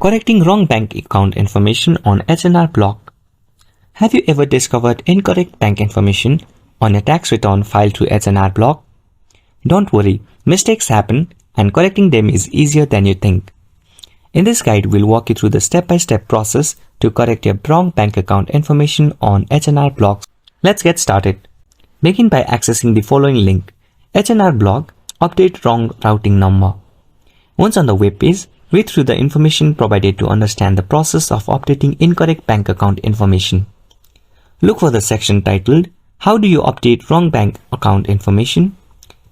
Correcting wrong bank account information on H&R block. Have you ever discovered incorrect bank information on your tax return filed through H&R block? Don't worry, mistakes happen and correcting them is easier than you think. In this guide, we'll walk you through the step-by-step process to correct your wrong bank account information on H&R blocks. Let's get started. Begin by accessing the following link: H&R block, update wrong routing number. Once on the web page, read through the information provided to understand the process of updating incorrect bank account information. Look for the section titled, How do you update wrong bank account information?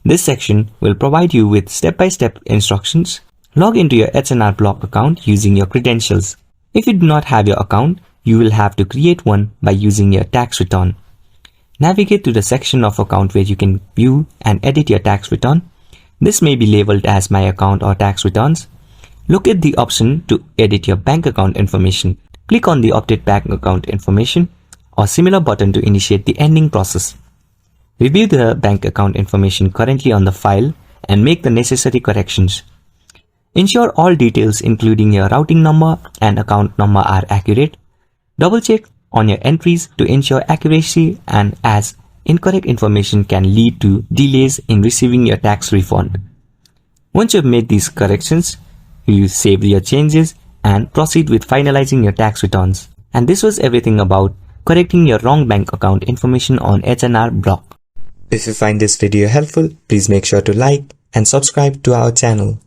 This section will provide you with step-by-step instructions. Log into your H&R block account using your credentials. If you do not have your account, you will have to create one by using your tax return. Navigate to the section of account where you can view and edit your tax return. This may be labeled as My Account or Tax Returns. Look at the option to edit your bank account information. Click on the Update Bank Account Information or similar button to initiate the ending process. Review the bank account information currently on the file and make the necessary corrections. Ensure all details including your routing number and account number are accurate. Double-check on your entries to ensure accuracy, and as incorrect information can lead to delays in receiving your tax refund. Once you've made these corrections, you save your changes and proceed with finalizing your tax returns. And this was everything about correcting your wrong bank account information on H&R block. If you find this video helpful, please make sure to like and subscribe to our channel.